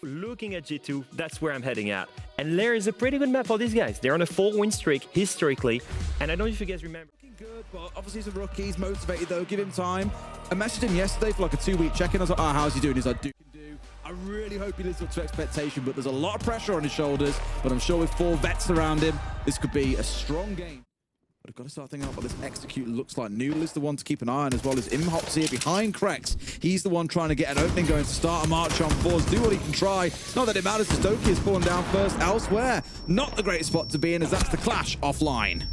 Looking at G2, that's where I'm heading at. And Lair is a pretty good map for these guys. They're on a 4-win streak historically, and I don't know if you guys remember. Looking good, but obviously he's a rookie. He's motivated though. Give him time. I messaged him yesterday for like a 2-week check-in. I was like, oh, how's he doing? He's like, do. I really hope he lives up to expectation, but there's a lot of pressure on his shoulders. But I'm sure with 4 vets around him, this could be a strong game. But I've got to start thinking about what this execute looks like. Noodle is the one to keep an eye on, as well as Imhop's here behind Krex. He's the one trying to get an opening going to start a march on fours. Do what he can try. Not that it matters as Doki is falling down first elsewhere. Not the great spot to be in, as that's the clash offline.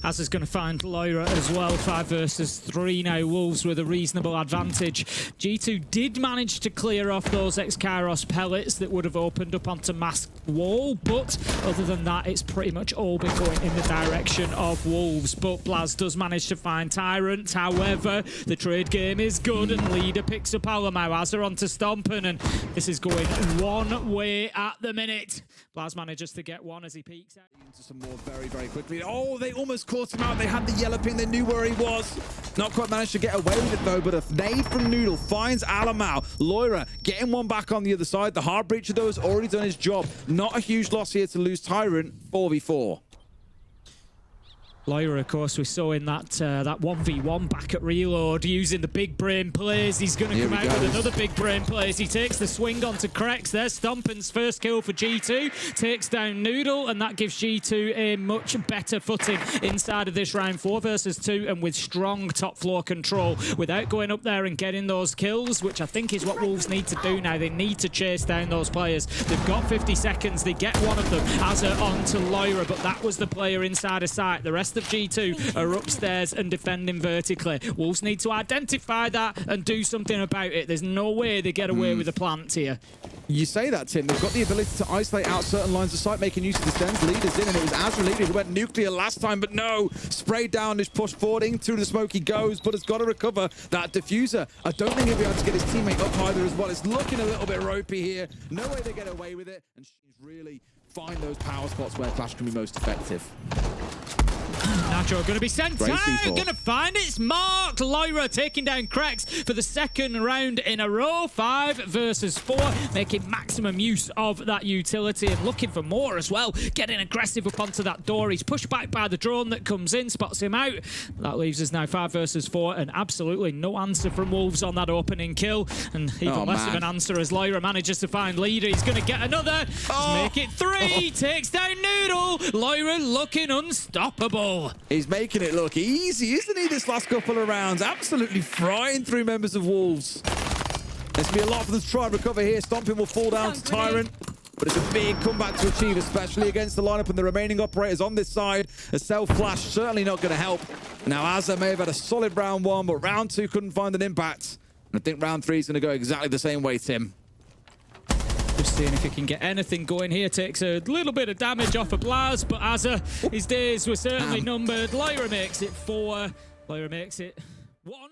As is going to find Lyra as well. 5 versus 3 now. Wolves with a reasonable advantage. G2 did manage to clear off those X-Kairos pellets that would have opened up onto Masked Wall, but other than that, it's pretty much all been going in the direction of Wolves. But Blaz does manage to find Tyrant. However, the trade game is good, and Leader picks up Alamau. Azza onto Stompen, and this is going one way at the minute. Blaz manages to get one as he peeks out. Into some more very, very quickly. Oh, they almost caught him out. They had the yellow ping. They knew where he was. Not quite managed to get away with it, though. But a nade from Noodle finds Alamau. Lyra getting one back on the other side. The hard breacher, though, has already done his job. Not a huge loss here to lose Tyrant. 4v4. Lyra, of course, we saw in that 1v1 back at Reload, using the big brain plays. He's going to come out with another big brain plays. He takes the swing onto Krex. There's Stompen's first kill for G2. Takes down Noodle, and that gives G2 a much better footing inside of this round. 4 versus 2, and with strong top floor control, without going up there and getting those kills, which I think is what Wolves need to do now. They need to chase down those players. They've got 50 seconds. They get one of them, Azza onto Lyra, but that was the player inside of sight. The rest of G2 are upstairs and defending vertically. Wolves need to identify that and do something about it. There's no way they get away with a plant here. You say that, Tim. They've got the ability to isolate out certain lines of sight, making use of the Zen's leaders in, and it was Azra Leader who went nuclear last time, but no. Sprayed down, is pushed forward into the smoke he goes, but has got to recover that diffuser. I don't think he'll be able to get his teammate up either as well. It's looking a little bit ropey here. No way they get away with it, and she's really find those power spots where Clash can be most effective. Nacho going to be sent out, going to find it. It's marked. Lyra taking down Krex for the second round in a row. 5 versus 4, making maximum use of that utility and looking for more as well. Getting aggressive up onto that door. He's pushed back by the drone that comes in, spots him out. That leaves us now 5 versus 4, and absolutely no answer from Wolves on that opening kill. And even less of an answer as Lyra manages to find Leader. He's going to get another. Make it 3. Takes down Noodle. Lyra looking unstoppable. He's making it look easy, isn't he, this last couple of rounds? Absolutely frying through members of Wolves. There's going to be a lot for them to try and recover here. Stomping will fall down to Tyrant, but it's a big comeback to achieve, especially against the lineup and the remaining operators on this side. A self-flash certainly not going to help. Now, Azza may have had a solid round 1, but round 2 couldn't find an impact. And I think round 3 is going to go exactly the same way, Tim. Just seeing if he can get anything going here. Takes a little bit of damage off of Blaz, but Azza, his days were certainly numbered. Lyra makes it 4. Lyra makes it 1.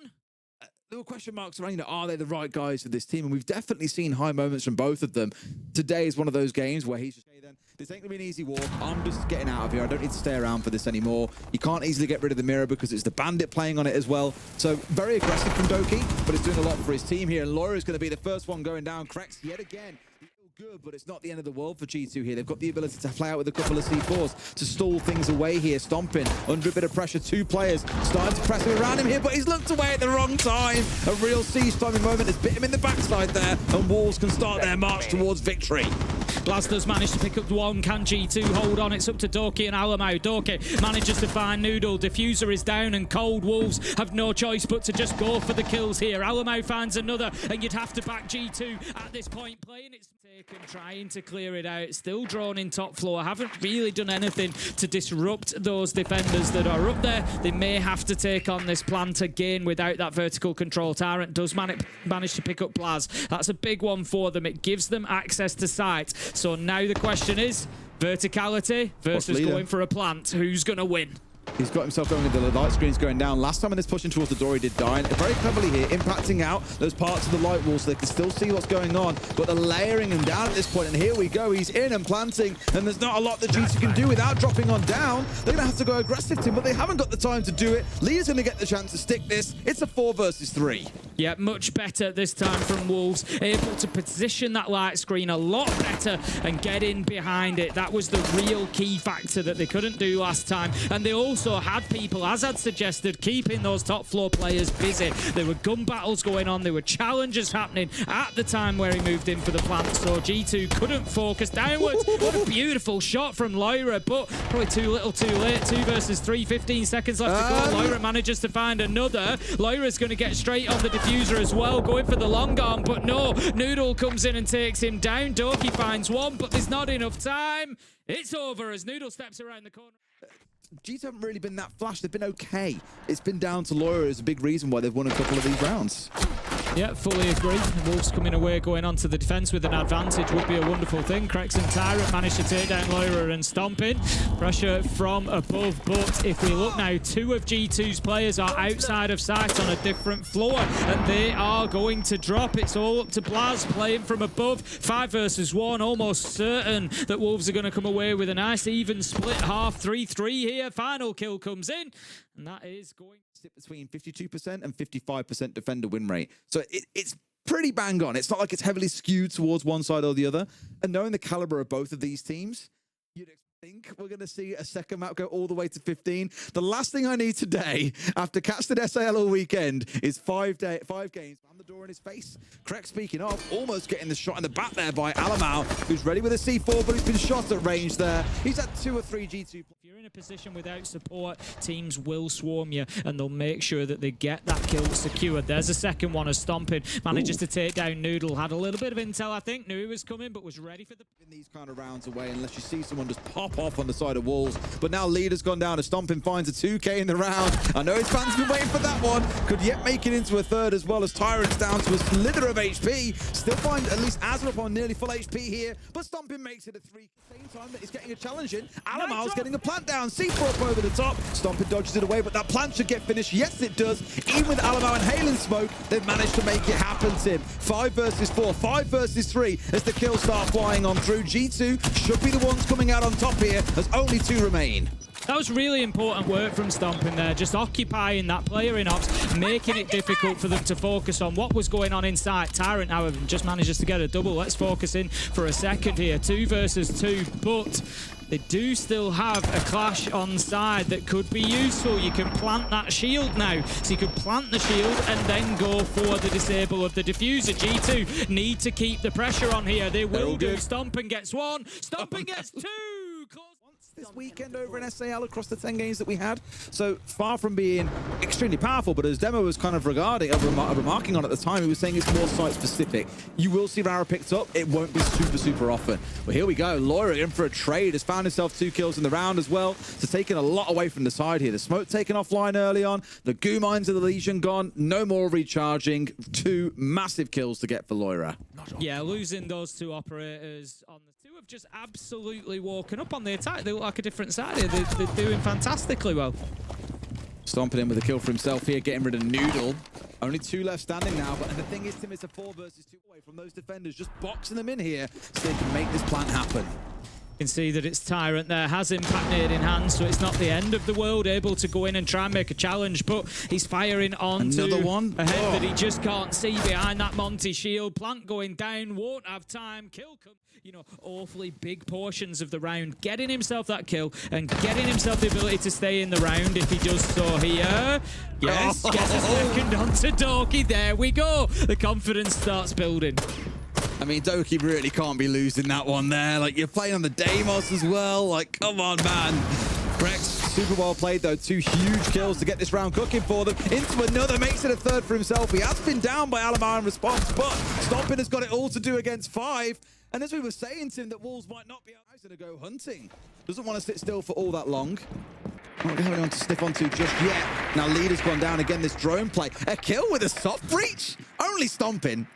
There were question marks around, are they the right guys for this team? And we've definitely seen high moments from both of them. Today is one of those games where he's just, hey, then, this ain't going to be an easy walk. I'm just getting out of here. I don't need to stay around for this anymore. You can't easily get rid of the mirror because it's the Bandit playing on it as well. So very aggressive from Doki, but it's doing a lot for his team here. And Laura is going to be the first one going down. Krex yet again. Good, but it's not the end of the world for G2 here. They've got the ability to play out with a couple of C4s to stall things away here. Stomping under a bit of pressure. 2 players starting to press him around him here, but he's looked away at the wrong time. A real siege-timing moment has bit him in the backside there, and Wolves can start their march towards victory. Blaz does manage to pick up 1. Can G2 hold on? It's up to Doki and Alamau. Doki manages to find Noodle. Diffuser is down, and cold. Wolves have no choice but to just go for the kills here. Alamau finds another, and you'd have to back G2 at this point. Playing it's taken, trying to clear it out. Still drawn in top floor. Haven't really done anything to disrupt those defenders that are up there. They may have to take on this plant again without that vertical control. Tyrant does manage to pick up Blaz. That's a big one for them. It gives them access to sight. So now the question is, verticality versus going for a plant. Who's going to win? He's got himself going into the light screens going down. Last time in this pushing towards the door, he did die. And very cleverly here, impacting out those parts of the light wall so they can still see what's going on. But they're layering him down at this point. And here we go. He's in and planting. And there's not a lot that G2 can do without dropping on down. They're going to have to go aggressive to him, but they haven't got the time to do it. Lee's going to get the chance to stick this. It's a 4 versus 3. Yeah, much better this time from Wolves. Able to position that light screen a lot better and get in behind it. That was the real key factor that they couldn't do last time. And they also had people, as I'd suggested, keeping those top floor players busy. There were gun battles going on. There were challenges happening at the time where he moved in for the plant. So G2 couldn't focus downwards. What a beautiful shot from Lyra, but probably too little too late. 2 versus 3, 15 seconds left to go. Lyra manages to find another. Lyra's going to get straight on the diffuser as well, going for the long arm, but no. Noodle comes in and takes him down. Doki finds one, but there's not enough time. It's over as Noodle steps around the corner. G2 haven't really been that flash. They've been okay. It's been down to Lyra as a big reason why they've won a couple of these rounds. Yeah, fully agree. The Wolves coming away, going on to the defense with an advantage would be a wonderful thing. Krex and Tyrant managed to take down Lyra and Stomping. Pressure from above, but if we look now, 2 of G2's players are outside of sight on a different floor, and they are going to drop. It's all up to Blaz playing from above. 5 versus 1, almost certain that Wolves are going to come away with a nice even split half. 3-3 here. Final kill comes in, and that is going to sit between 52% and 55% defender win rate. So it's pretty bang on. It's not like it's heavily skewed towards one side or the other. And knowing the caliber of both of these teams, you'd think we're going to see a second map go all the way to 15. The last thing I need today, after casting SAL all weekend, is 5 games. Slam the door in his face. Correct, speaking of, almost getting the shot in the back there by Alamau, who's ready with a C4, but he's been shot at range there. He's had 2 or 3 G2. If you're in a position without support, teams will swarm you, and they'll make sure that they get that kill secured. There's a second one as Stomping manages to take down Noodle. Had a little bit of intel, I think. Knew he was coming, but was ready for the... In these kind of rounds away, unless you see someone just pop off on the side of walls. But now Leader's gone down as Stomping finds a 2K in the round. I know his fans have been waiting for that one. Could yet make it into a third, as well as Tyrant's down to a slither of HP. Still find at least Azra on nearly full HP here, but Stomping makes it a 3. At the same time that he's getting a challenge in, Alamau's getting a plant down. C4 up over the top. Stomping dodges it away, but that plant should get finished. Yes, it does. Even with Alamau and Halen smoke, they've managed to make it happen, Tim. 5 versus 4, 5 versus 3 as the kills start flying on through. G2 should be the ones coming out on top here as only 2 remain. That was really important work from Stomping there, just occupying that player in ops, making it difficult for them to focus on what was going on inside. Tyrant, however, just manages to get a double. Let's focus in for a second here. 2 versus 2, but they do still have a clash on side that could be useful. You can plant that shield now. So you could plant the shield and then go for the disable of the diffuser. G2 need to keep the pressure on here. They will do. Stomping gets 1. Stomping gets 2. This weekend over in SAL across the 10 games that we had. So far from being extremely powerful, but as Demo was kind of remarking on at the time, he was saying it's more site specific. You will see Rara picked up. It won't be super often. Well, here we go. Lyra in for a trade. Has found himself 2 kills in the round as well. So taking a lot away from the side here. The smoke taken offline early on. The goo mines of the Legion gone. No more recharging. 2 massive kills to get for Lyra. Yeah, losing those 2 operators on the 2 have just absolutely woken up on the attack. They look like a different side here. They're doing fantastically well. Stomping in with a kill for himself here, getting rid of Noodle. Only 2 left standing now, but the thing is, Tim, it's a 4 versus 2 away from those defenders, just boxing them in here so they can make this plan happen. You can see that it's Tyrant there, has Impact Nade in hand, so it's not the end of the world, able to go in and try and make a challenge, but he's firing onto another one a head that he just can't see behind that Monty shield. Plant going down, won't have time. Kill come, you know, awfully big portions of the round, getting himself that kill and getting himself the ability to stay in the round if he does so here. Yes, gets a second onto Doki. There we go. The confidence starts building. I mean, Doki really can't be losing that one there. Like, you're playing on the Deimos as well. Like, come on, man. Brex, super well played, though. 2 huge kills to get this round cooking for them. Into another, makes it a 3rd for himself. He has been down by Alamar in response, but Stomping has got it all to do against 5. And as we were saying to him, that Wolves might not be out to go hunting. Doesn't want to sit still for all that long. Not having on to sniff onto just yet. Now, Leader's gone down again. This drone play. A kill with a soft breach. Only Stomping.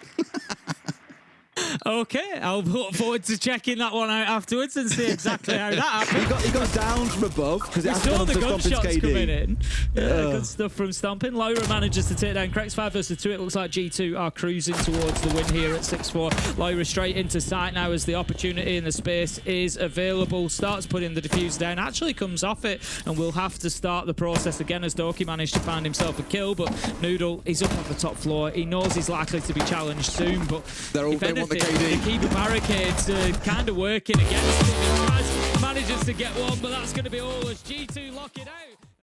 Okay, I'll look forward to checking that one out afterwards and see exactly how that happened. He goes down from above because it has Saw gone the to gunshots KD. coming in. Yeah, good stuff from Stomping. Lyra manages to take down Crex 5 versus 2. It looks like G2 are cruising towards the win here at 6-4. Lyra straight into sight now as the opportunity in the space is available. Starts putting the diffuser down, actually comes off it, and will have to start the process again as Doki managed to find himself a kill. But Noodle, he's up on the top floor. He knows he's likely to be challenged soon, but They if want the anything, KD. the keeper barricades kind of working against him. He manages to get one, but that's going to be all as G2 lock it out.